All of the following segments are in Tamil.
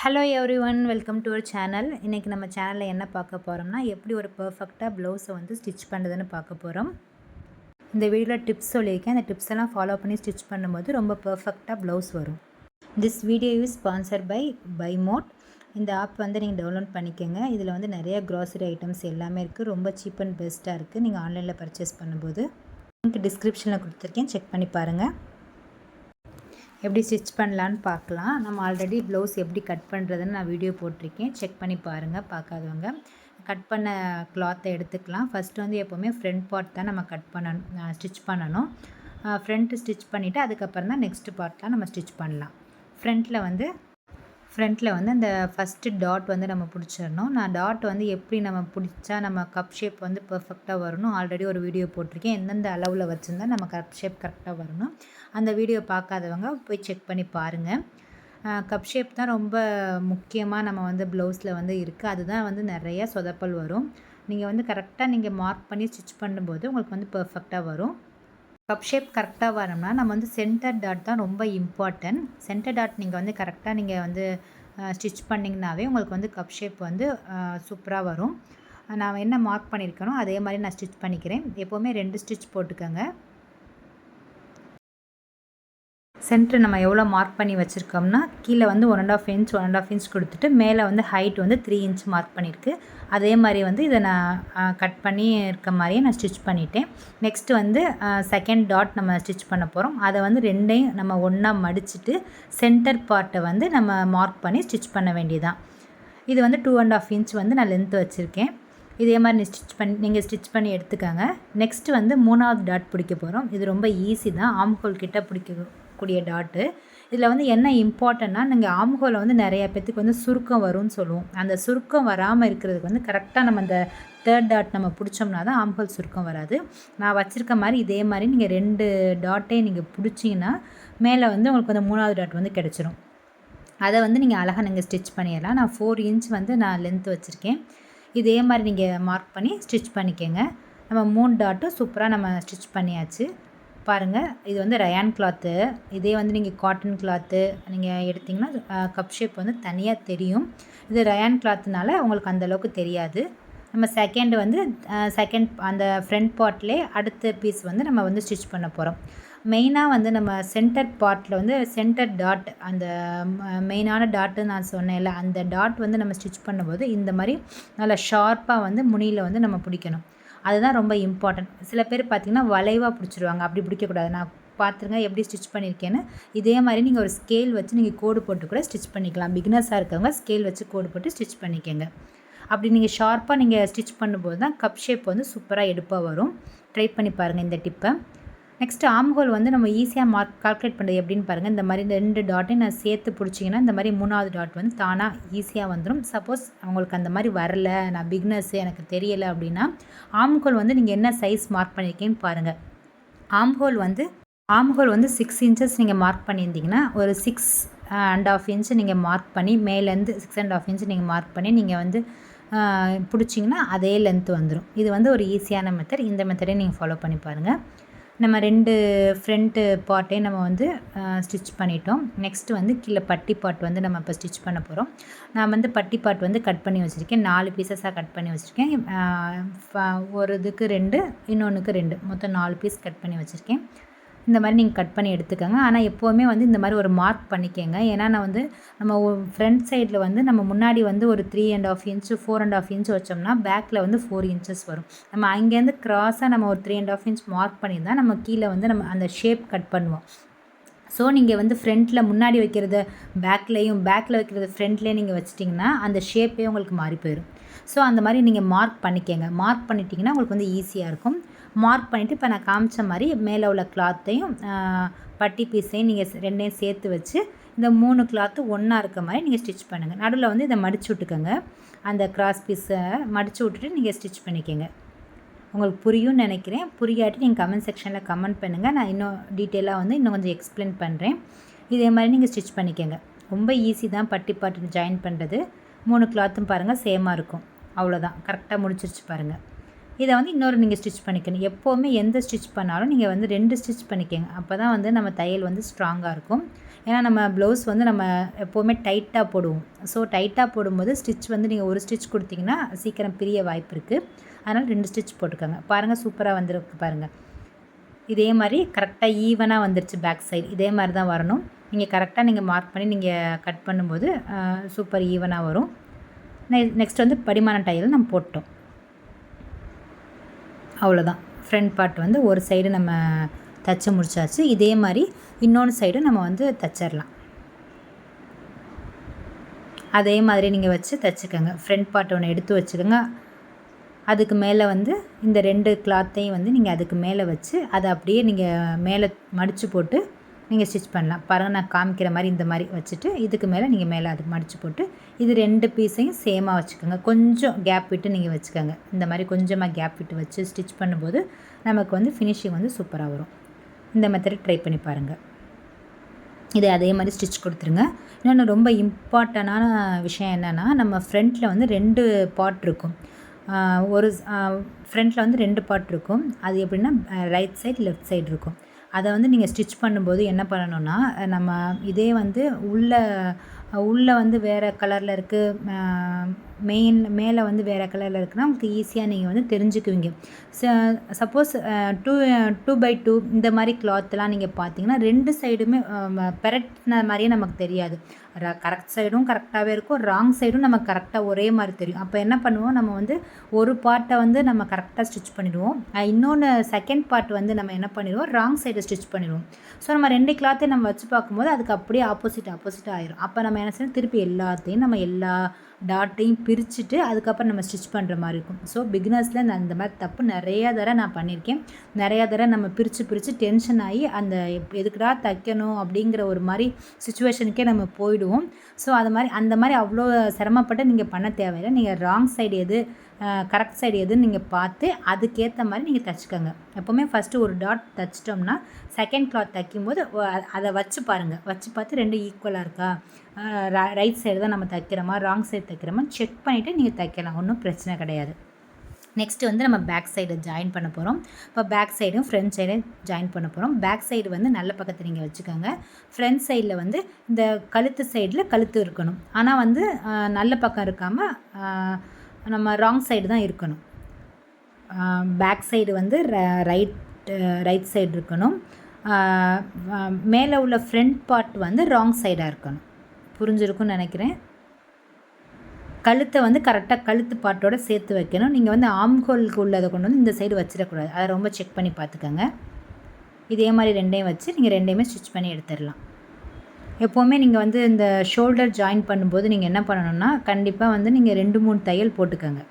Hello everyone, welcome to our channel. இன்றைக்கி நம்ம சேனலில் என்ன பார்க்க போகிறோம்னா, எப்படி ஒரு பர்ஃபெக்டாக ப்ளவுஸை வந்து ஸ்டிச் பண்ணுறதுன்னு பார்க்க போகிறோம். இந்த வீடியோவில் டிப்ஸ் சொல்லியிருக்கேன். அந்த டிப்ஸ் எல்லாம் ஃபாலோ பண்ணி ஸ்டிச் பண்ணும்போது ரொம்ப பர்ஃபெக்டாக ப்ளவுஸ் வரும். This video is sponsored by Mod. இந்த ஆப் வந்து நீங்கள் டவுன்லோட் பண்ணிக்கோங்க. இதில் வந்து நிறைய க்ராசரி ஐட்டம்ஸ் எல்லாமே இருக்குது. ரொம்ப சீப் அண்ட் பெஸ்ட்டாக இருக்குது நீங்கள் ஆன்லைனில் பர்ச்சேஸ் பண்ணும்போது. லிங்க் டிஸ்கிரிப்ஷனில் கொடுத்துருக்கேன், செக் பண்ணி பாருங்கள். எப்படி ஸ்டிச் பண்ணலான்னு பார்க்கலாம். நம்ம ஆல்ரெடி ப்ளவுஸ் எப்படி கட் பண்ணுறதுன்னு நான் வீடியோ போட்டிருக்கேன், செக் பண்ணி பாருங்கள் பார்க்காதவங்க. கட் பண்ண கிளாத்தை எடுத்துக்கலாம். ஃபஸ்ட்டு வந்து எப்போவுமே ஃப்ரண்ட் பார்ட் தான் நம்ம ஸ்டிச் பண்ணணும். ஃப்ரண்ட்டு ஸ்டிச் பண்ணிவிட்டு அதுக்கப்புறம் தான் நெக்ஸ்ட்டு பார்ட்லாம் நம்ம ஸ்டிச் பண்ணலாம். ஃப்ரண்ட்டில் வந்து அந்த ஃபஸ்ட்டு டாட் வந்து நம்ம பிடிச்சிடணும். நான் டாட் வந்து எப்படி நம்ம பிடிச்சா நம்ம கப் ஷேப் வந்து பர்ஃபெக்டாக வரணும் ஆல்ரெடி ஒரு வீடியோ போட்டிருக்கேன். எந்தெந்த அளவில் வச்சுருந்தா நம்ம கப் ஷேப் கரெக்டாக வரணும். அந்த வீடியோ பார்க்காதவங்க போய் செக் பண்ணி பாருங்கள். கப் ஷேப் தான் ரொம்ப முக்கியமாக நம்ம வந்து ப்ளவுஸில் வந்து இருக்குது. அதுதான் வந்து நிறைய சொதப்பல் வரும். நீங்கள் வந்து கரெக்டாக மார்க் பண்ணி ஸ்டிச் பண்ணும்போது உங்களுக்கு வந்து பர்ஃபெக்டாக வரும். கப் ஷேப் கரெக்டாக வரணும்னா நம்ம வந்து சென்டர் டாட் தான் ரொம்ப இம்பார்ட்டன்ட். சென்டர் டாட் நீங்கள் வந்து கரெக்டாக நீங்கள் வந்து ஸ்டிச் பண்ணிங்கனாவே உங்களுக்கு வந்து கப் ஷேப் வந்து சூப்பராக வரும். நான் என்ன மார்க் பண்ணியிருக்கேனோ அதே மாதிரி நான் ஸ்டிச் பண்ணிக்கிறேன். எப்போவுமே 2 ஸ்டிச் போட்டுக்கோங்க. சென்டர் நம்ம எவ்வளோ மார்க் பண்ணி வச்சுருக்கோம்னா கீழே வந்து 1.5 இன்ச் கொடுத்துட்டு மேலே வந்து ஹைட் வந்து 3 இன்ச் மார்க் பண்ணியிருக்கு. அதே மாதிரி வந்து இதை நான் கட் பண்ணி இருக்க மாதிரியே நான் ஸ்டிச் பண்ணிட்டேன். நெக்ஸ்ட்டு வந்து செகண்ட் டாட் நம்ம ஸ்டிச் பண்ண போகிறோம். அதை வந்து ரெண்டையும் நம்ம ஒன்றா மடிச்சுட்டு சென்டர் பார்ட்டை வந்து நம்ம மார்க் பண்ணி ஸ்டிச் பண்ண வேண்டியதான். இது வந்து 2.5 இன்ச் வந்து நான் லென்த்து வச்சுருக்கேன். இதே மாதிரி நீங்கள் ஸ்டிச் பண்ணி எடுத்துக்கோங்க. நெக்ஸ்ட்டு வந்து 3வது டாட் பிடிக்க போகிறோம். இது ரொம்ப ஈஸி தான். ஆம்ஹோல் கிட்ட பிடிக்கக்கூடிய டாட்டு. இதில் வந்து என்ன இம்பார்ட்டன்னா, நீங்கள் ஆம்ஹோலை வந்து நிறைய பேத்துக்கு வந்து சுருக்கம் வரும்னு சொல்லுவோம். அந்த சுருக்கம் வராமல் இருக்கிறதுக்கு வந்து கரெக்டாக நம்ம அந்த 3rd டாட் நம்ம பிடிச்சோம்னா தான் ஆம்ஹோல் சுருக்கம் வராது. நான் வச்சுருக்க மாதிரி இதே மாதிரி நீங்கள் 2 டாட்டையும் நீங்கள் பிடிச்சிங்கன்னா மேலே வந்து உங்களுக்கு வந்து 3வது டாட் வந்து கிடச்சிரும். அதை வந்து நீங்கள் அழகாக ஸ்டிச் பண்ணிடலாம். நான் 4 இன்ச் வந்து நான் லென்த்து வச்சுருக்கேன். இதே மாதிரி நீங்கள் மார்க் பண்ணி ஸ்டிச் பண்ணிக்கோங்க. நம்ம 3 டாட்டும் சூப்பராக நம்ம ஸ்டிச் பண்ணியாச்சு. பாருங்கள், இது வந்து ரயான் கிளாத்து. இதே வந்து நீங்கள் காட்டன் கிளாத்து நீங்கள் எடுத்திங்கன்னா கப் ஷேப் வந்து தனியாக தெரியும். இது ரயான் கிளாத்துனால உங்களுக்கு அந்தளவுக்கு தெரியாது. நம்ம செகண்ட் அந்த ஃப்ரண்ட் பார்ட்லேயே அடுத்த பீஸ் வந்து நம்ம வந்து ஸ்டிச் பண்ண போகிறோம். மெயினாக வந்து நம்ம சென்டர் பார்ட்டில் வந்து சென்டர் டாட் அந்த மெயினான டாட்டு நான் சொன்னேன்ல, அந்த டாட் வந்து நம்ம ஸ்டிச் பண்ணும்போது இந்த மாதிரி நல்லா ஷார்ப்பாக வந்து முனியில் வந்து நம்ம பிடிக்கணும். அதுதான் ரொம்ப இம்பார்ட்டன்ட். சில பேர் பார்த்திங்கன்னா வளைவாக பிடிச்சிருவாங்க. அப்படி பிடிக்கக்கூடாது. நான் பார்த்துருங்க எப்படி ஸ்டிச் பண்ணியிருக்கேன்னு. இதே மாதிரி நீங்கள் ஒரு ஸ்கேல் வச்சு நீங்கள் கோடு போட்டு கூட ஸ்டிச் பண்ணிக்கலாம். பிகினர்ஸாக இருக்கவங்க ஸ்கேல் வச்சு கோடு போட்டு ஸ்டிச் பண்ணிக்கோங்க. அப்படி நீங்கள் ஷார்ப்பாக நீங்கள் ஸ்டிச் பண்ணும்போது தான் கப் ஷேப் வந்து சூப்பராக எடுப்பாக வரும். ட்ரை பண்ணி பாருங்கள் இந்த டிப்பை. நெக்ஸ்ட்டு ஆம்ஹோல் வந்து நம்ம ஈஸியாக கால்குலேட் பண்ணுறது எப்படின்னு பாருங்கள். இந்த மாதிரி 2 டாட்டையும் நான் சேர்த்து பிடிச்சிங்கன்னா இந்த மாதிரி 3வது டாட் வந்து தானாக ஈஸியாக வந்துடும். சப்போஸ் அவங்களுக்கு அந்த மாதிரி வரல, நான் பிகினர்ஸு எனக்கு தெரியலை அப்படின்னா ஆம்ஹோல் வந்து நீங்கள் என்ன சைஸ் மார்க் பண்ணியிருக்கீங்கன்னு பாருங்கள். ஆம்ஹோல் வந்து 6 இன்ச்சஸ் நீங்கள் மார்க் பண்ணியிருந்தீங்கன்னா ஒரு 6.5 இன்ச்சு நீங்கள் மார்க் பண்ணி மேலேருந்து 6.5 இன்ச்சு நீங்கள் மார்க் பண்ணி நீங்கள் வந்து பிடிச்சிங்கன்னா அதே லென்த்து வந்துடும். இது வந்து ஒரு ஈஸியான மெத்தட். இந்த மெத்தடே நீங்கள் ஃபாலோ பண்ணி பாருங்கள். நம்ம 2 ஃப்ரண்ட்டு பார்ட்டையும் நம்ம வந்து ஸ்டிச் பண்ணிட்டோம். நெக்ஸ்ட்டு வந்து கீழே பட்டி பார்ட் வந்து நம்ம இப்போ ஸ்டிச் பண்ண போகிறோம். நான் வந்து பட்டி பார்ட் வந்து கட் பண்ணி வச்சுருக்கேன். 4 பீசஸாக கட் பண்ணி வச்சுருக்கேன். ஒரு இதுக்கு 2, இன்னொன்றுக்கு 2, மொத்தம் 4 பீஸ் கட் பண்ணி வச்சுருக்கேன். இந்த மாதிரி நீங்கள் கட் பண்ணி எடுத்துக்கோங்க. ஆனால் எப்போவுமே வந்து இந்த மாதிரி ஒரு மார்க் பண்ணிக்கோங்க. ஏன்னா நம்ம ஃப்ரண்ட் சைடில் வந்து நம்ம முன்னாடி வந்து ஒரு 3.5 இன்ச்சு 4.5 இன்ச் வச்சோம்னா பேக்கில் வந்து 4 இன்ச்சஸ் வரும். நம்ம அங்கேருந்து க்ராஸாக நம்ம ஒரு 3.5 இன்ச் மார்க் பண்ணியிருந்தால் நம்ம கீழே வந்து நம்ம அந்த ஷேப் கட் பண்ணுவோம். ஸோ நீங்கள் வந்து ஃப்ரண்ட்டில் முன்னாடி வைக்கிறத பேக்கில் வைக்கிறது ஃப்ரண்ட்லேயே நீங்கள் வச்சிட்டிங்கன்னா அந்த ஷேப்பே உங்களுக்கு மாறி போயிடும். ஸோ அந்த மாதிரி நீங்கள் மார்க் பண்ணிக்கோங்க. மார்க் பண்ணிட்டீங்கன்னா உங்களுக்கு வந்து ஈஸியாக இருக்கும். மார்க் பண்ணிவிட்டு இப்போ நான் காமிச்ச மாதிரி மேலே உள்ள கிளாத்தையும் பட்டி பீஸையும் நீங்கள் 2ஐயும் சேர்த்து வச்சு இந்த 3 கிளாத்து ஒன்றா இருக்க மாதிரி நீங்கள் ஸ்டிச் பண்ணுங்கள். நடுவில் வந்து இதை மடிச்சு விட்டுக்கோங்க. அந்த கிராஸ் பீஸை மடித்து விட்டுட்டு நீங்கள் ஸ்டிச் பண்ணிக்கோங்க. உங்களுக்கு புரியும்னு நினைக்கிறேன். புரியாட்டி நீங்கள் கமெண்ட் செக்ஷனில் கமெண்ட் பண்ணுங்கள். நான் இன்னும் டீட்டெயிலாக வந்து இன்னும் கொஞ்சம் எக்ஸ்பிளைன் பண்ணுறேன். இதே மாதிரி நீங்கள் ஸ்டிச் பண்ணிக்கோங்க. ரொம்ப ஈஸி தான் பட்டி பார்ட்டு ஜாயின் பண்ணுறது. 3 கிளாத்தும் பாருங்கள் சேமாக இருக்கும். அவ்வளோதான், கரெக்டாக முடிச்சிருச்சு பாருங்கள். இதை வந்து இன்னொரு நீங்கள் ஸ்டிச் பண்ணிக்கணும். எப்போவுமே எந்த ஸ்டிச் பண்ணாலும் நீங்கள் வந்து 2 ஸ்டிச் பண்ணிக்கோங்க. அப்போ தான் வந்து நம்ம தையல் வந்து ஸ்ட்ராங்காக இருக்கும். ஏன்னா நம்ம ப்ளவுஸ் வந்து நம்ம எப்போவுமே டைட்டாக போடுவோம். ஸோ டைட்டாக போடும்போது ஸ்டிச் வந்து நீங்கள் ஒரு ஸ்டிச் கொடுத்தீங்கன்னா சீக்கிரம் பிரிய வாய்ப்பு இருக்குது. அதனால் 2 ஸ்டிச் போட்டுக்கோங்க. பாருங்கள் சூப்பராக வந்திருக்கு பாருங்கள். இதே மாதிரி கரெக்டாக ஈவனாக வந்துருச்சு பேக் சைடு. இதே மாதிரி தான் வரணும். நீங்கள் கரெக்டாக நீங்கள் மார்க் பண்ணி நீங்கள் கட் பண்ணும்போது சூப்பர் ஈவனாக வரும். நெக்ஸ்ட் வந்து படிமான தையல் நம்ம போட்டோம். அவ்வளோதான். ஃப்ரண்ட் பார்ட் வந்து ஒரு சைடு நம்ம தைச்சி முடிச்சாச்சு. இதே மாதிரி இன்னொன்று சைடு நம்ம வந்து தைச்சிடலாம். அதே மாதிரி நீங்கள் வச்சு தைச்சிக்கோங்க. ஃப்ரண்ட் பார்ட் ஒன்று எடுத்து வச்சுக்கோங்க. அதுக்கு மேலே வந்து இந்த 2 கிளாத்தையும் வந்து நீங்கள் அதுக்கு மேலே வச்சு அதை அப்படியே நீங்கள் மேலே மடித்து போட்டு நீங்கள் ஸ்டிச் பண்ணலாம். பாருங்கள் நான் காமிக்கிற மாதிரி இந்த மாதிரி வச்சுட்டு இதுக்கு மேலே நீங்கள் மேலே அதுக்கு மடித்து போட்டு இது 2 பீஸையும் சேமாக வச்சுக்கோங்க. கொஞ்சம் கேப் விட்டு நீங்கள் வச்சுக்கோங்க. இந்த மாதிரி கொஞ்சமாக கேப் விட்டு வச்சு ஸ்டிச் பண்ணும்போது நமக்கு வந்து ஃபினிஷிங் வந்து சூப்பராக வரும். இந்த மெத்தட் ட்ரை பண்ணி பாருங்கள். இதை அதே மாதிரி ஸ்டிச் கொடுத்துருங்க. இன்னொன்று ரொம்ப இம்பார்ட்டண்டான விஷயம் என்னென்னா, நம்ம ஃப்ரண்ட்டில் வந்து 2 பார்ட் இருக்கும். ஒரு ஃப்ரண்ட்டில் வந்து 2 பார்ட் இருக்கும். அது எப்படின்னா ரைட் சைடு லெஃப்ட் சைடு இருக்கும். அதை வந்து நீங்கள் ஸ்டிச் பண்ணும்போது என்ன பண்ணணும்னா, நம்ம இதே வந்து உள்ளே வந்து வேறு கலரில் இருக்குது, மேலே வந்து வேறு கலரில் இருக்குன்னா உங்களுக்கு ஈஸியாக நீங்கள் வந்து தெரிஞ்சுக்குவீங்க. சப்போஸ் 2x2 இந்த மாதிரி கிளாத்லாம் நீங்கள் பார்த்தீங்கன்னா 2 சைடுமே பெரட்டின மாதிரியே நமக்கு தெரியாது. கரெக்ட் சைடும் கரெக்டாகவே இருக்கும், ராங் சைடும் நமக்கு கரெக்டாக ஒரே மாதிரி தெரியும். அப்போ என்ன பண்ணுவோம், நம்ம வந்து ஒரு பார்ட்டை வந்து நம்ம கரெக்டாக ஸ்டிச் பண்ணிடுவோம். இன்னொன்று செகண்ட் பார்ட் வந்து நம்ம என்ன பண்ணிடுவோம், ராங் சைடை ஸ்டிச் பண்ணிடுவோம். ஸோ நம்ம 2 கிளாத்தையும் நம்ம வச்சு பார்க்கும்போது அதுக்கு அப்படியே ஆப்போசிட் ஆயிரும். அப்போ நம்ம என்ன செய்யணும், திருப்பி எல்லாத்தையும் நம்ம எல்லா டாட்டையும் பிரிச்சுட்டு அதுக்கப்புறம் நம்ம ஸ்டிச் பண்ணுற மாதிரி இருக்கும். ஸோ பிகினர்ஸில் அந்த மாதிரி தப்பு நிறையா தடவை நான் பண்ணியிருக்கேன். நிறையா தடவை நம்ம பிரித்து டென்ஷன் ஆகி அந்த எதுக்குடா தைக்கணும் அப்படிங்கிற ஒரு மாதிரி சுச்சுவேஷனுக்கே நம்ம போயிடுவோம். ஸோ அந்த மாதிரி அவ்வளோ சிரமப்பட்டு நீங்கள் பண்ண தேவையில்லை. நீங்கள் ராங் சைடு எது கரெக்ட் சைடு எதுன்னு நீங்கள் பார்த்து அதுக்கேற்ற மாதிரி நீங்கள் தைச்சிக்கோங்க. எப்போவுமே ஃபஸ்ட்டு ஒரு டாட் தைச்சிட்டோம்னா செகண்ட் கிளாத் தைக்கும்போது அதை வச்சு பாருங்கள். வச்சு பார்த்து 2 ஈக்குவலாக இருக்கா, ரைட் சைடு தான் நம்ம தைக்கிறோமா ராங் சைடு தைக்கிறோமா செக் பண்ணிவிட்டு நீங்கள் தைக்கலாம். ஒன்றும் பிரச்சனை கிடையாது. நெக்ஸ்ட்டு வந்து நம்ம பேக் சைடு ஜாயின் பண்ண போகிறோம். இப்போ பேக் சைடும் ஃப்ரண்ட் சைடும் ஜாயின் பண்ண போகிறோம். பேக் சைடு வந்து நல்ல பக்கத்தை நீங்கள் வச்சுக்கோங்க. ஃப்ரண்ட் சைடில் வந்து இந்த கழுத்து சைடில் கழுத்து இருக்கணும். ஆனால் வந்து நல்ல பக்கம் இருக்காமல் நம்ம ராங் சைடு தான் இருக்கணும். பேக் சைடு வந்து ரைட் சைடு இருக்கணும். மேலே உள்ள ஃப்ரண்ட் பார்ட் வந்து ராங் சைடாக இருக்கணும். புரிஞ்சிருக்குன்னு நினைக்கிறேன். கழுத்தை வந்து கரெக்டாக கழுத்து பாட்டோடு சேர்த்து வைக்கணும். நீங்கள் வந்து ஆம்ஹோலுக்கு உள்ளதை கொண்டு வந்து இந்த சைடு வச்சிடக்கூடாது. அதை ரொம்ப செக் பண்ணி பார்த்துக்கோங்க. இதே மாதிரி 2ஐயும் வச்சு நீங்கள் 2ஐயுமே ஸ்டிச் பண்ணி எடுத்துடலாம். எப்போவுமே நீங்கள் வந்து இந்த ஷோல்டர் ஜாயின் பண்ணும்போது நீங்கள் என்ன பண்ணணும்னா, கண்டிப்பாக வந்து நீங்கள் 2-3 தையல் போட்டுக்கோங்க.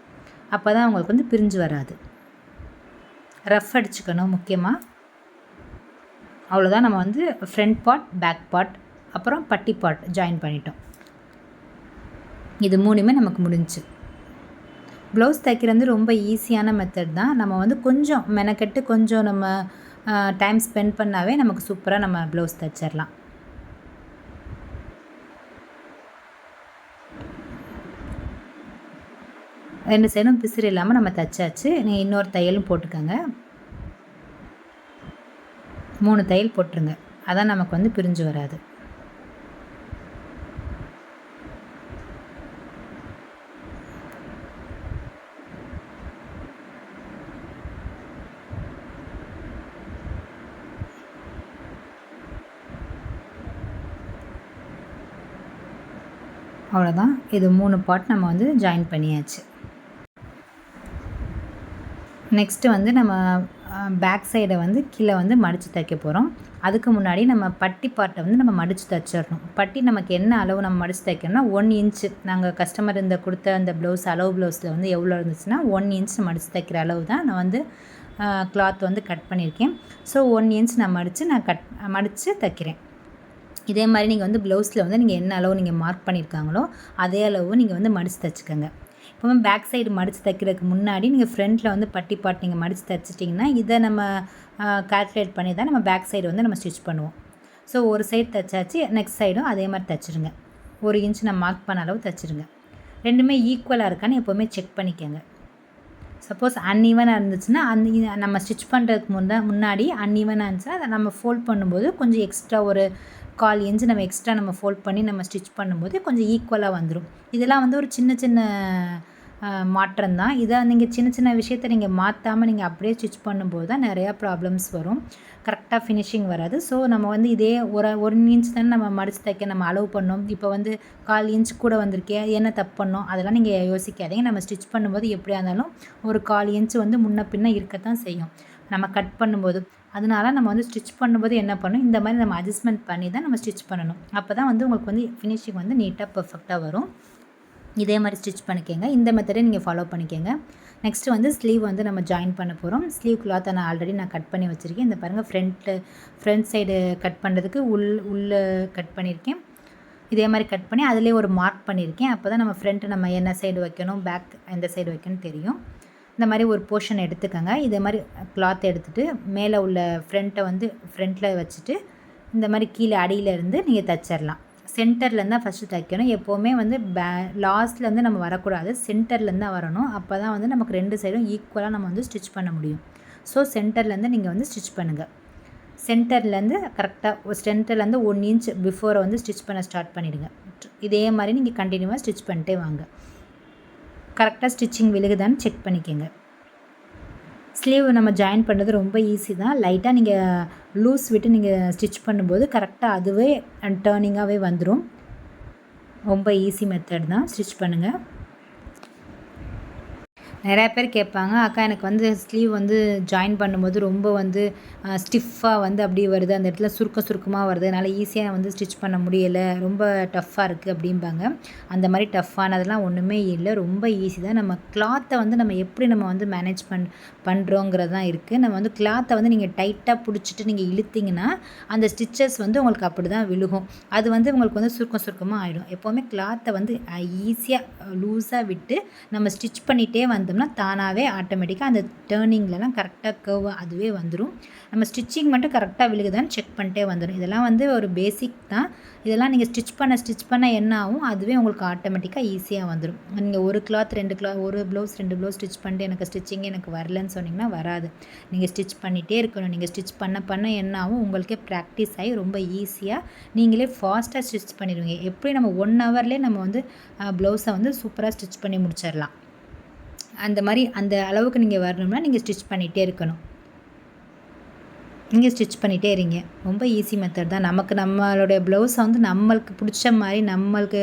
அப்போ தான் உங்களுக்கு வந்து பிரிஞ்சு வராது. ரஃப் அடிச்சுக்கணும் முக்கியமாக. அவ்வளோதான். நம்ம வந்து ஃப்ரண்ட் பார்ட், பேக் பார்ட், அப்புறம் பட்டி பார்ட் ஜாயின் பண்ணிட்டோம். இது 3மே நமக்கு முடிஞ்சு. ப்ளவுஸ் தைக்கிறது ரொம்ப ஈஸியான மெத்தட் தான். நம்ம வந்து கொஞ்சம் மெனக்கெட்டு கொஞ்சம் நம்ம டைம் ஸ்பெண்ட் பண்ணாவே நமக்கு சூப்பராக நம்ம ப்ளவுஸ் தைச்சிடலாம். ரெண்டு சைடும் பிசிறு இல்லாமல் நம்ம தைச்சாச்சு. நீங்கள் இன்னொரு தையலும் போட்டுக்கோங்க. 3 தையல் போட்டுருங்க. அதான் நமக்கு வந்து பிரிஞ்சு வராது. அவ்வளோதான். இது 3 பார்ட் நம்ம வந்து ஜாயின் பண்ணியாச்சு. நெக்ஸ்ட்டு வந்து நம்ம பேக் சைடை வந்து கீழே வந்து மடித்து தைக்க போகிறோம். அதுக்கு முன்னாடி நம்ம பட்டி பார்ட்டை வந்து நம்ம மடித்து தைச்சிடணும். பட்டி நமக்கு என்ன அளவு நம்ம மடித்து தைக்கணும்னா 1 இன்ச்சு. நாங்கள் கஸ்டமர் கொடுத்த அந்த ப்ளவுஸ் அளவு ப்ளவுஸில் வந்து எவ்வளோ இருந்துச்சுன்னா 1 இன்ச் மடித்து தைக்கிற அளவு தான் நான் வந்து கிளாத் வந்து கட் பண்ணியிருக்கேன். ஸோ 1 இன்ச் நான் மடித்து தைக்கிறேன். இதே மாதிரி நீங்கள் வந்து ப்ளவுஸில் வந்து நீங்கள் என்ன அளவு நீங்கள் மார்க் பண்ணியிருக்காங்களோ அதே அளவு நீங்கள் வந்து மடித்து தைச்சிக்கோங்க. இப்போவும் பேக் சைடு மடித்து தைக்கிறதுக்கு முன்னாடி நீங்கள் ஃப்ரண்ட்டில் வந்து பட்டி பார்ட் நீங்கள் மடித்து தைச்சிட்டிங்கன்னா இதை நம்ம கால்குலேட் பண்ணி தான் நம்ம பேக் சைடு வந்து நம்ம ஸ்டிச் பண்ணுவோம். ஸோ ஒரு சைடு தைச்சாச்சு, நெக்ஸ்ட் சைடும் அதே மாதிரி தைச்சிருங்க. 1 இன்ச் நான் மார்க் பண்ண அளவு தைச்சிருங்க. ரெண்டுமே ஈக்குவலாக இருக்கான்னு எப்போவுமே செக் பண்ணிக்கோங்க. சப்போஸ் அன்ஈவனாக இருந்துச்சுன்னா நம்ம ஸ்டிச் பண்ணுறதுக்கு முன்னாடி அன்ஈவனாக இருந்துச்சுன்னா அதை நம்ம ஃபோல்ட் பண்ணும்போது கொஞ்சம் எக்ஸ்ட்ரா ஒரு 1/4 இன்ச் நம்ம எக்ஸ்ட்ரா நம்ம ஃபோல்ட் பண்ணி நம்ம ஸ்டிச் பண்ணும்போது கொஞ்சம் ஈக்குவலாக வந்துடும். இதெல்லாம் வந்து ஒரு சின்ன சின்ன மாற்றம் தான். இதை நீங்கள் சின்ன சின்ன விஷயத்த நீங்கள் மாற்றாமல் நீங்கள் அப்படியே ஸ்டிச் பண்ணும்போது தான் நிறையா ப்ராப்ளம்ஸ் வரும். கரெக்டாக ஃபினிஷிங் வராது. ஸோ நம்ம வந்து இதே ஒரு 1 இன்ச் தானே நம்ம மடித்து தைக்க நம்ம அலோவ் பண்ணோம். இப்போ வந்து 1/4 இன்ச் கூட வந்திருக்கே, என்ன தப்பு பண்ணோம் அதெல்லாம் நீங்கள் யோசிக்காதீங்க. நம்ம ஸ்டிச் பண்ணும்போது எப்படியா இருந்தாலும் ஒரு 1/4 இன்ச் வந்து முன்ன பின்ன இருக்கத்தான் செய்யும் நம்ம கட் பண்ணும்போது. அதனால நம்ம வந்து ஸ்டிச் பண்ணும்போது என்ன பண்ணணும், இந்த மாதிரி நம்ம அட்ஜஸ்ட்மெண்ட் பண்ணி தான் நம்ம ஸ்டிச் பண்ணணும். அப்போ தான் வந்து உங்களுக்கு வந்து ஃபினிஷிங் வந்து நீட்டாக பர்ஃபெக்டாக வரும். இதே மாதிரி ஸ்டிச் பண்ணிக்கோங்க. இந்த மெத்தடை நீங்கள் ஃபாலோ பண்ணிக்கோங்க. நெக்ஸ்ட்டு வந்து ஸ்லீவ் வந்து நம்ம ஜாயின் பண்ண போகிறோம். ஸ்லீவ் கிளாத்தை நான் ஆல்ரெடி கட் பண்ணி வச்சுருக்கேன். இந்த பாருங்கள், ஃப்ரண்ட் சைடு கட் பண்ணுறதுக்கு உள்ளே கட் பண்ணியிருக்கேன். இதே மாதிரி கட் பண்ணி அதிலே ஒரு மார்க் பண்ணியிருக்கேன். அப்போ தான் நம்ம ஃப்ரண்ட்டு நம்ம என்ன சைடு வைக்கணும், பேக் எந்த சைடு வைக்கணும்னு தெரியும். இந்த மாதிரி ஒரு போர்ஷன் எடுத்துக்கோங்க. இதே மாதிரி கிளாத் எடுத்துகிட்டு மேலே உள்ள ஃப்ரண்ட்டில் வச்சுட்டு இந்த மாதிரி கீழே அடியிலேருந்து நீங்கள் தைச்சிடலாம். சென்டர்லேருந்து தான் ஃபஸ்ட்டு தைக்கணும். எப்போவுமே வந்து லாஸ்ட்லேருந்து நம்ம வரக்கூடாது, சென்டர்லேருந்து தான் வரணும். அப்போ தான் வந்து நமக்கு 2 சைடும் ஈக்குவலாக நம்ம வந்து ஸ்டிச் பண்ண முடியும். ஸோ சென்டர்லேருந்து நீங்கள் வந்து ஸ்டிச் பண்ணுங்கள். சென்டர்லேருந்து கரெக்டாக சென்டர்லேருந்து 1 இன்ச் பிஃபோரை வந்து ஸ்டிச் பண்ண ஸ்டார்ட் பண்ணிவிடுங்க. இதே மாதிரி நீங்கள் கண்டினியூவாக ஸ்டிச் பண்ணிட்டே வாங்க. கரெக்டாக ஸ்டிச்சிங் விழுகுதான்னு செக் பண்ணிக்கோங்க. ஸ்லீவ் நம்ம ஜாயின் பண்ணுறது ரொம்ப ஈஸி தான். லைட்டாக நீங்கள் லூஸ் விட்டு நீங்கள் ஸ்டிச் பண்ணும்போது கரெக்டாக அதுவே டர்னிங்காகவே வந்துடும். ரொம்ப ஈஸி மெத்தட் தான். ஸ்டிச் பண்ணுங்கள். நிறையா பேர் கேட்பாங்க, அக்கா எனக்கு வந்து ஸ்லீவ் வந்து ஜாயின் பண்ணும்போது ரொம்ப வந்து ஸ்டிஃபாக வந்து அப்படி வருது, அந்த இடத்துல சுருக்கமாக வருது, என்னால் ஈஸியாக வந்து ஸ்டிச் பண்ண முடியலை, ரொம்ப டஃப்பாக இருக்குது அப்படிம்பாங்க. அந்த மாதிரி டஃப்பானதெல்லாம் ஒன்றுமே இல்லை, ரொம்ப ஈஸி தான். நம்ம கிளாத்தை வந்து நம்ம எப்படி நம்ம வந்து மேனேஜ் பண்ணுறோங்கிறது தான் இருக்குது. நம்ம வந்து கிளாத்தை வந்து நீங்கள் டைட்டாக பிடிச்சிட்டு நீங்கள் இழுத்திங்கன்னா அந்த ஸ்டிச்சஸ் வந்து உங்களுக்கு அப்படி தான் விழுகும். அது வந்து உங்களுக்கு வந்து சுருக்கமாக ஆகிடும். எப்போவுமே கிளாத்தை வந்து ஈஸியாக லூஸாக விட்டு நம்ம ஸ்டிச் பண்ணிகிட்டே வந்தோம்னா தானாகவே ஆட்டோமேட்டிக்காக அந்த டேர்னிங்லலாம் கரெக்டாக கர்வ் அதுவே வந்துடும். நம்ம ஸ்டிச்சிங் மட்டும் கரெக்டாக விழுகுதான்னு செக் பண்ணிட்டே வந்துடும். இதெல்லாம் வந்து ஒரு பேசிக் தான். இதெல்லாம் நீங்கள் ஸ்டிச் பண்ண என்ன ஆகும், அதுவே உங்களுக்கு ஆட்டோமேட்டிக்காக ஈஸியாக வந்துடும். நீங்கள் ஒரு கிளாத் 2 கிளாத், ஒரு ப்ளவுஸ் 2 ப்ளவுஸ் ஸ்டிச் பண்ணிட்டு எனக்கு ஸ்டிச்சிங் எனக்கு வரலன்னு சொன்னிங்கன்னா வராது. நீங்கள் ஸ்டிச் பண்ணிகிட்டே இருக்கணும். நீங்கள் ஸ்டிச் பண்ண என்ன ஆகும், உங்களுக்கே ப்ராக்டிஸ் ஆகி ரொம்ப ஈஸியாக நீங்களே ஃபாஸ்ட்டாக ஸ்டிச் பண்ணிடுவீங்க. எப்படி நம்ம 1 ஹவர்லேயே நம்ம வந்து ப்ளவுஸை வந்து சூப்பராக ஸ்டிச் பண்ணி முடிச்சிடலாம். அந்த மாதிரி அந்த அளவுக்கு நீங்கள் வரணும்னா நீங்கள் ஸ்டிச் பண்ணிகிட்டே இருக்கணும். நீங்கள் ஸ்டிச் பண்ணிகிட்டே இருங்க. ரொம்ப ஈஸி மெத்தட் தான். நம்மளுடைய ப்ளவுஸை வந்து நம்மளுக்கு பிடிச்ச மாதிரி, நம்மளுக்கு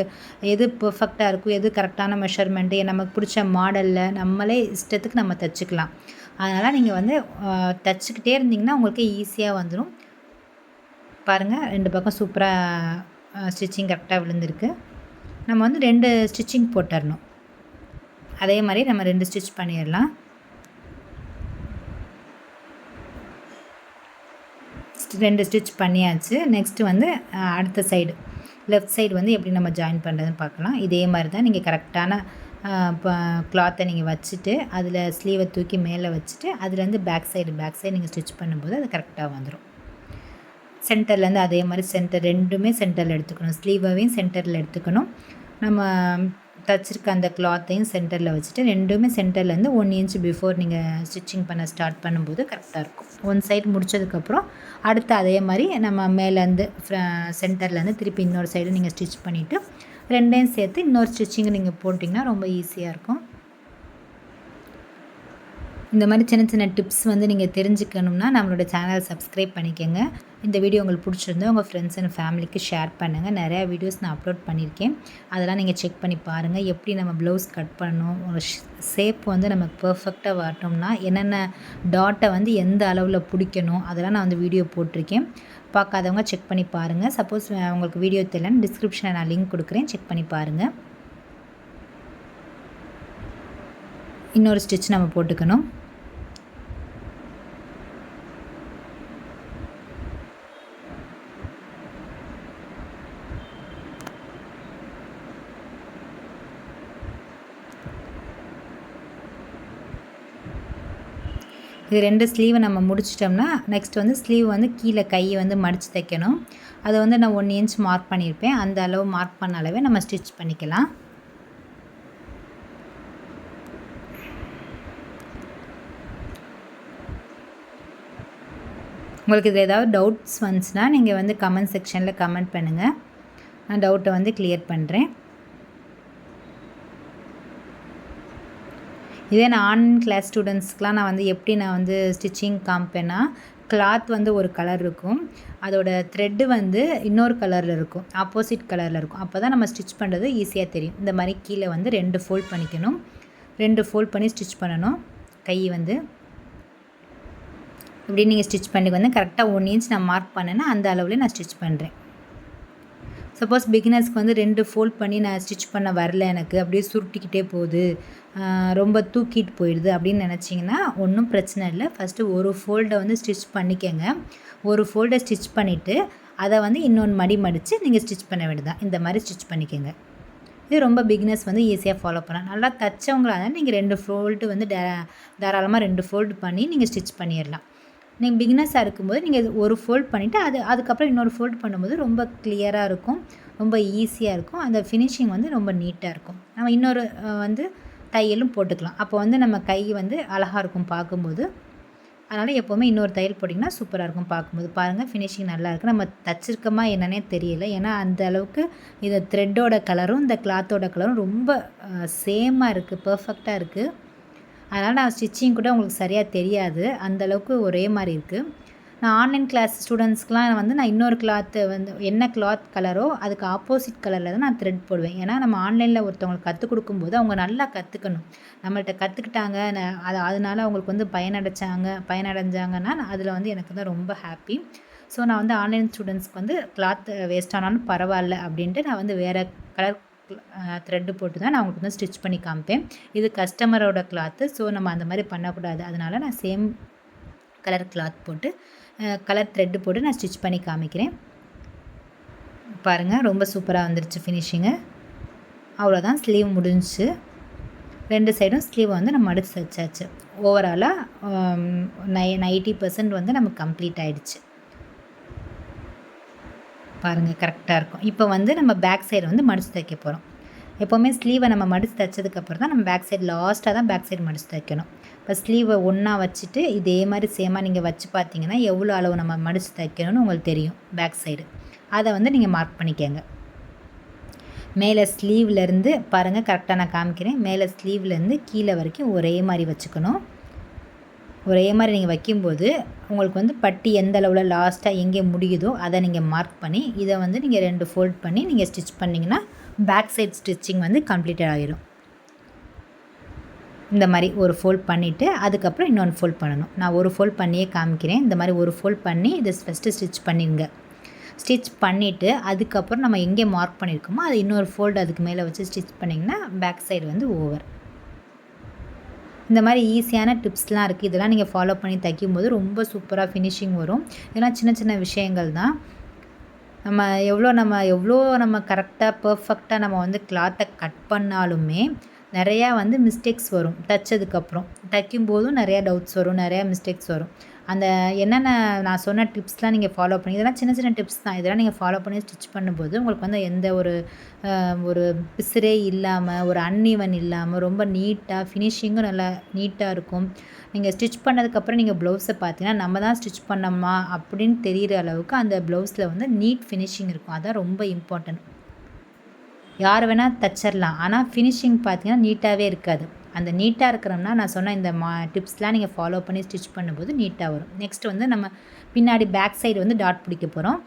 எது பர்ஃபெக்டாக இருக்கும், எது கரெக்டான மெஷர்மெண்ட்டு, நமக்கு பிடிச்ச மாடலில் நம்மளே இஷ்டத்துக்கு நம்ம தைச்சிக்கலாம். அதனால் நீங்கள் வந்து தைச்சிக்கிட்டே இருந்தீங்கன்னா உங்களுக்கு ஈஸியாக வந்துடும். பாருங்கள், 2 பக்கம் சூப்பராக ஸ்டிச்சிங் கரெக்டாக விழுந்திருக்கு. நம்ம வந்து 2 ஸ்டிச்சிங் போட்டுடணும். அதே மாதிரி நம்ம 2 ஸ்டிச் பண்ணிடலாம். ரெண்டு ஸ்டிச் பண்ணியாச்சு. நெக்ஸ்ட்டு வந்து அடுத்த சைடு லெஃப்ட் சைடு வந்து எப்படி நம்ம ஜாயின் பண்ணுறதுன்னு பார்க்கலாம். இதே மாதிரி தான் நீங்கள் கரெக்டான கிளாத்தை நீங்கள் வச்சுட்டு அதில் ஸ்லீவை தூக்கி மேலே வச்சுட்டு அதுலேருந்து பேக் சைடு நீங்கள் ஸ்டிச் பண்ணும்போது அது கரெக்டாக வந்துடும். சென்டர்லேருந்து அதே மாதிரி ரெண்டுமே சென்டரில் எடுத்துக்கணும். ஸ்லீவையும் சென்டரில் எடுத்துக்கணும். நம்ம தச்சிருக்க அந்த கிளாத்தையும் சென்டரில் வச்சுட்டு ரெண்டுமே சென்டர்லேருந்து 1 இன்ச் பிஃபோர் நீங்கள் ஸ்டிச்சிங் பண்ண ஸ்டார்ட் பண்ணும்போது கரெக்டாக இருக்கும். 1 சைடு முடித்ததுக்கப்புறம் அடுத்து அதே மாதிரி நம்ம மேலேருந்து சென்டர்லேருந்து திருப்பி இன்னொரு சைடு நீங்கள் ஸ்டிச் பண்ணிவிட்டு 2யும் சேர்த்து இன்னொரு ஸ்டிச்சிங் நீங்கள் போட்டிங்கன்னா ரொம்ப ஈஸியாக இருக்கும். இந்த மாதிரி சின்ன சின்ன டிப்ஸ் வந்து நீங்கள் தெரிஞ்சுக்கணும்னா நம்மளோட சேனலை சப்ஸ்கிரைப் பண்ணிக்கோங்க. இந்த வீடியோ உங்களுக்கு பிடிச்சிருந்தா உங்கள் ஃப்ரெண்ட்ஸ் அண்ட் ஃபேமிலிக்கு ஷேர் பண்ணுங்கள். நிறையா வீடியோஸ் நான் அப்லோட் பண்ணியிருக்கேன், அதெல்லாம் நீங்கள் செக் பண்ணி பாருங்கள். எப்படி நம்ம ப்ளவுஸ் கட் பண்ணணும், ஒரு ஷேப் வந்து நமக்கு பர்ஃபெக்டாக வரணும்னா என்னென்ன டாட்டை வந்து எந்த அளவில் பிடிக்கணும் அதெல்லாம் நான் வந்து வீடியோ போட்டிருக்கேன். பார்க்காதவங்க செக் பண்ணி பாருங்கள். சப்போஸ் உங்களுக்கு வீடியோ தெரியலன்னு டிஸ்கிரிப்ஷனில் நான் லிங்க் கொடுக்குறேன், செக் பண்ணி பாருங்கள். இன்னொரு ஸ்டிச் நம்ம போட்டுக்கணும். இது 2 ஸ்லீவை நம்ம முடிச்சிட்டோம்னா நெக்ஸ்ட் வந்து ஸ்லீவ் வந்து கீழே கையை வந்து மடித்து தைக்கணும். அதை வந்து நான் 1 இன்ச் மார்க் பண்ணியிருப்பேன். அந்த அளவு மார்க் பண்ண அளவே நம்ம ஸ்டிச் பண்ணிக்கலாம். உங்களுக்கு இதில் ஏதாவது டவுட்ஸ் வந்துச்சுன்னா நீங்கள் வந்து கமெண்ட் செக்ஷனில் கமெண்ட் பண்ணுங்கள். நான் டவுட்டை வந்து கிளியர் பண்ணுறேன். இதே நான் ஆன்லைன் கிளாஸ் ஸ்டூடெண்ட்ஸ்க்கெலாம் நான் வந்து எப்படி நான் வந்து ஸ்டிச்சிங் காமிப்பேன்னா, கிளாத் வந்து ஒரு கலர் இருக்கும், அதோட த்ரெட்டு வந்து இன்னொரு கலரில் இருக்கும், ஆப்போசிட் கலரில் இருக்கும். அப்போ தான் நம்ம ஸ்டிச் பண்ணுறது ஈஸியாக தெரியும். இந்த மாதிரி கீழே வந்து 2 ஃபோல்ட் பண்ணிக்கணும். 2 ஃபோல்ட் பண்ணி ஸ்டிச் பண்ணணும். கை வந்து இப்படி நீங்கள் ஸ்டிச் பண்ணி வந்து கரெக்டாக 1 இன்ச் நான் மார்க் பண்ணேன்னா அந்த அளவுலேயே நான் ஸ்டிச் பண்ணுறேன். சப்போஸ் பிகினர்ஸ்க்கு வந்து 2 ஃபோல்ட் பண்ணி நான் ஸ்டிச் பண்ண வரல, எனக்கு அப்படியே சுருட்டிக்கிட்டே போகுது, ரொம்ப தூக்கிட்டு போயிடுது அப்படின்னு நினச்சிங்கன்னா ஒன்றும் பிரச்சனை இல்லை. ஃபஸ்ட்டு ஒரு ஃபோல்டை வந்து ஸ்டிச் பண்ணிக்கங்க. ஒரு ஃபோல்டை ஸ்டிச் பண்ணிவிட்டு அதை வந்து இன்னொன்று மடித்து நீங்கள் ஸ்டிச் பண்ண வேண்டியதான். இந்த மாதிரி ஸ்டிச் பண்ணிக்கோங்க. இது ரொம்ப பிகினர்ஸ் வந்து ஈஸியாக ஃபாலோ பண்ணலாம். நல்லா தைச்சவங்களாக இருந்தால் நீங்கள் 2 ஃபோல்டு வந்து தாராளமாக 2 ஃபோல்டு பண்ணி நீங்கள் ஸ்டிச் பண்ணிடலாம். நீங்கள் பிகினர்ஸாக இருக்கும்போது நீங்கள் ஒரு ஃபோல்ட் பண்ணிவிட்டு அதுக்கப்புறம் இன்னொரு ஃபோல்ட் பண்ணும்போது ரொம்ப கிளியராக இருக்கும், ரொம்ப ஈஸியாக இருக்கும். அந்த ஃபினிஷிங் வந்து ரொம்ப நீட்டாக இருக்கும். நம்ம இன்னொரு வந்து தையலும் போட்டுக்கலாம். அப்போ வந்து நம்ம கை வந்து அழகாக இருக்கும் பார்க்கும்போது. அதனால் எப்போவுமே இன்னொரு தையல் போட்டிங்கன்னா சூப்பராக இருக்கும் பார்க்கும்போது. பாருங்கள், ஃபினிஷிங் நல்லாயிருக்கு. நம்ம தச்சிருக்கோமா என்னன்னே தெரியல. ஏன்னா அந்த அளவுக்கு இது த்ரெட்டோட கலரும் இந்த கிளாத்தோட கலரும் ரொம்ப சேமாக இருக்குது, பர்ஃபெக்டாக இருக்குது. அதனால் நான் ஸ்டிச்சிங் கூட உங்களுக்கு சரியாக தெரியாது, அந்தளவுக்கு ஒரே மாதிரி இருக்குது. நான் ஆன்லைன் கிளாஸ் ஸ்டூடெண்ட்ஸ்க்கெலாம் வந்து நான் இன்னொரு கிளாத்து வந்து என்ன கிளாத் கலரோ அதுக்கு ஆப்போசிட் கலரில் தான் நான் த்ரெட் போடுவேன். ஏன்னா நம்ம ஆன்லைனில் ஒருத்தவங்களுக்கு கற்றுக் கொடுக்கும்போது அவங்க நல்லா கற்றுக்கணும். நம்மள்கிட்ட கற்றுக்கிட்டாங்க, அதனால அவங்களுக்கு வந்து பயனடைஞ்சாங்கன்னா அதில் வந்து எனக்கு தான் ரொம்ப ஹாப்பி. ஸோ நான் வந்து ஆன்லைன் ஸ்டூடெண்ட்ஸ்க்கு வந்து கிளாத் வேஸ்ட் ஆனாலும் பரவாயில்ல அப்படின்ட்டு நான் வந்து வேறு கலர் த்ரெட்டு போட்டு தான் நான் உங்களுக்கு வந்து ஸ்டிச் பண்ணி காமிப்பேன். இது கஸ்டமரோட கிளாத்து, ஸோ நம்ம அந்த மாதிரி பண்ணக்கூடாது. அதனால் நான் சேம் கலர் கிளாத் போட்டு கலர் த்ரெட்டு போட்டு நான் ஸ்டிச் பண்ணி காமிக்கிறேன். பாருங்கள், ரொம்ப சூப்பராக வந்துருச்சு ஃபினிஷிங்கு. அவ்வளோதான், ஸ்லீவ் முடிஞ்சிச்சு. 2 சைடும் ஸ்லீவ் வந்து நம்ம மடித்து வச்சாச்சு. ஓவராலாக 90% வந்து நமக்கு கம்ப்ளீட் ஆகிடுச்சு. பாருங்கள், கரெக்டாக இருக்கும். இப்போ வந்து நம்ம பேக் சைடு வந்து மடித்து தைக்க போகிறோம். எப்போவுமே ஸ்லீவை நம்ம மடித்து தைச்சதுக்கப்புறம் தான் நம்ம பேக் சைடு லாஸ்ட்டாக தான் பேக் சைடு மடித்து தைக்கணும். இப்போ ஸ்லீவை ஒன்றா வச்சுட்டு இதே மாதிரி சேமாக நீங்கள் வச்சு பார்த்தீங்கன்னா எவ்வளோ அளவு நம்ம மடித்து தைக்கணும்னு உங்களுக்கு தெரியும். பேக் சைடு அதை வந்து நீங்கள் மார்க் பண்ணிக்கோங்க. மேலே ஸ்லீவ்லேருந்து பாருங்கள், கரெக்டாக நான் காமிக்கிறேன். மேலே ஸ்லீவ்லேருந்து கீழே வரைக்கும் ஒரே மாதிரி வச்சுக்கணும். ஒரே மாதிரி நீங்கள் வைக்கும்போது உங்களுக்கு வந்து பட்டி எந்த அளவில் லாஸ்ட்டாக எங்கே முடியுதோ அதை நீங்கள் மார்க் பண்ணி இதை வந்து நீங்கள் 2 ஃபோல்ட் பண்ணி நீங்கள் ஸ்டிச் பண்ணிங்கன்னா பேக் சைட் ஸ்டிச்சிங் வந்து கம்ப்ளீட்டட் ஆகிடும். இந்த மாதிரி ஒரு ஃபோல்ட் பண்ணிவிட்டு அதுக்கப்புறம் இன்னொன்று ஃபோல்ட் பண்ணணும். நான் ஒரு ஃபோல்ட் பண்ணியே காமிக்கிறேன். இந்த மாதிரி ஒரு ஃபோல்ட் பண்ணி இதை ஃபஸ்ட்டு ஸ்டிச் பண்ணிடுங்க. ஸ்டிச் பண்ணிவிட்டு அதுக்கப்புறம் நம்ம எங்கே மார்க் பண்ணியிருக்கோமோ அது இன்னொரு ஃபோல்டு அதுக்கு மேலே வச்சு ஸ்டிச் பண்ணிங்கன்னா பேக் சைடு வந்து ஓவர். இந்த மாதிரி ஈஸியான டிப்ஸ்லாம் இருக்குது. இதெல்லாம் நீங்கள் ஃபாலோ பண்ணி தைக்கும்போது ரொம்ப சூப்பராக ஃபினிஷிங் வரும். இதெல்லாம் சின்ன சின்ன விஷயங்கள் தான். நம்ம எவ்வளோ நம்ம கரெக்டாக பர்ஃபெக்டாக நம்ம வந்து கிளாத்தை கட் பண்ணாலுமே நிறையா வந்து மிஸ்டேக்ஸ் வரும். தைச்சதுக்கப்புறம் தைக்கும்போதும் நிறையா டவுட்ஸ் வரும், நிறையா மிஸ்டேக்ஸ் வரும். அந்த என்னென்ன நான் சொன்ன டிப்ஸ்லாம் நீங்கள் ஃபாலோ பண்ணி, இதெல்லாம் சின்ன சின்ன டிப்ஸ் தான். இதெல்லாம் நீங்கள் ஃபாலோ பண்ணி ஸ்டிச் பண்ணும்போது உங்களுக்கு வந்து எந்த ஒரு பிசுரே இல்லாமல், ஒரு அன்ஈவன் இல்லாமல் ரொம்ப நீட்டாக ஃபினிஷிங்கும் நல்லா நீட்டாக இருக்கும். நீங்கள் ஸ்டிச் பண்ணதுக்கப்புறம் நீங்கள் ப்ளவுஸை பார்த்தீங்கன்னா நம்ம தான் ஸ்டிச் பண்ணோமா அப்படின்னு தெரிகிற அளவுக்கு அந்த ப்ளவுஸில் வந்து நீட் ஃபினிஷிங் இருக்கும். அதான் ரொம்ப இம்பார்ட்டன்ட். யார் வேணால் தச்சிடலாம், ஆனால் ஃபினிஷிங் பார்த்தீங்கன்னா நீட்டாகவே இருக்காது. அந்த நீட்டாக இருக்கிறோம்னா நான் சொன்ன இந்த டிப்ஸ்லாம் நீங்கள் ஃபாலோ பண்ணி ஸ்டிச் பண்ணும்போது நீட்டாக வரும். நெக்ஸ்ட் வந்து நம்ம பின்னாடி பேக் சைடு வந்து டாட் பிடிக்க போகிறோம்.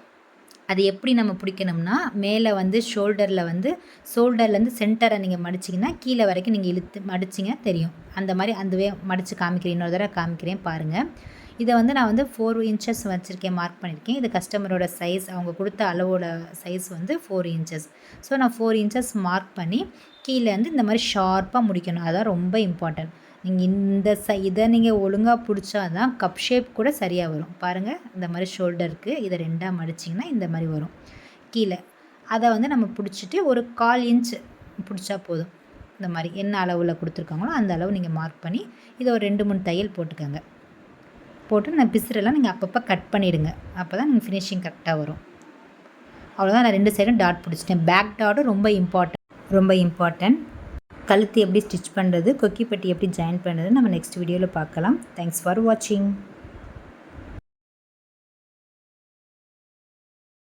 அது எப்படி நம்ம பிடிக்கணும்னா மேலே வந்து ஷோல்டர்லேருந்து சென்டரை நீங்கள் மடிச்சிங்கன்னா கீழே வரைக்கும் நீங்கள் இழுத்து மடிச்சிங்க தெரியும். அந்த மாதிரி அதுவே மடித்து காமிக்கிறேன். இன்னொரு தடவை காமிக்கிறேன் பாருங்கள். இதை வந்து நான் வந்து 4 இன்ச்சஸ் வச்சுருக்கேன், மார்க் பண்ணியிருக்கேன். இது கஸ்டமரோட சைஸ், அவங்க கொடுத்த அளவோட சைஸ் வந்து 4 இன்ச்சஸ். ஸோ நான் 4 இன்ச்சஸ் மார்க் பண்ணி கீழேருந்து இந்த மாதிரி ஷார்ப்பாக முடிக்கணும். அதான் ரொம்ப இம்பார்ட்டன்ட். நீங்கள் இதை நீங்கள் ஒழுங்காக பிடிச்சா தான் கப் ஷேப் கூட சரியாக வரும். பாருங்கள், இந்த மாதிரி ஷோல்டருக்கு இதை 2ஆக மடிச்சிங்கன்னா இந்த மாதிரி வரும். கீழே அதை வந்து நம்ம பிடிச்சிட்டு ஒரு 1/4 இன்ச் பிடிச்சா போதும். இந்த மாதிரி என்ன அளவில் கொடுத்துருக்காங்களோ அந்த அளவு நீங்கள் மார்க் பண்ணி இதை ஒரு 2-3 தையல் போட்டுக்கோங்க. போட்டு நான் பிசுரெல்லாம் நீங்கள் அப்பப்போ கட் பண்ணிவிடுங்க. அப்போ தான் நீங்கள் ஃபினிஷிங் கரெக்டாக வரும். அவ்வளோதான், நான் 2 சைடும் டாட் பிடிச்சிட்டேன். பேக் டாட்டும் ரொம்ப இம்பார்ட்டன்ட். கழுத்து எப்படி ஸ்டிச் பண்ணுறது, கொக்கி பட்டி எப்படி ஜாயின் பண்ணுறது நம்ம நெக்ஸ்ட் வீடியோவில் பார்க்கலாம். தேங்க்ஸ் ஃபார் வாட்சிங்.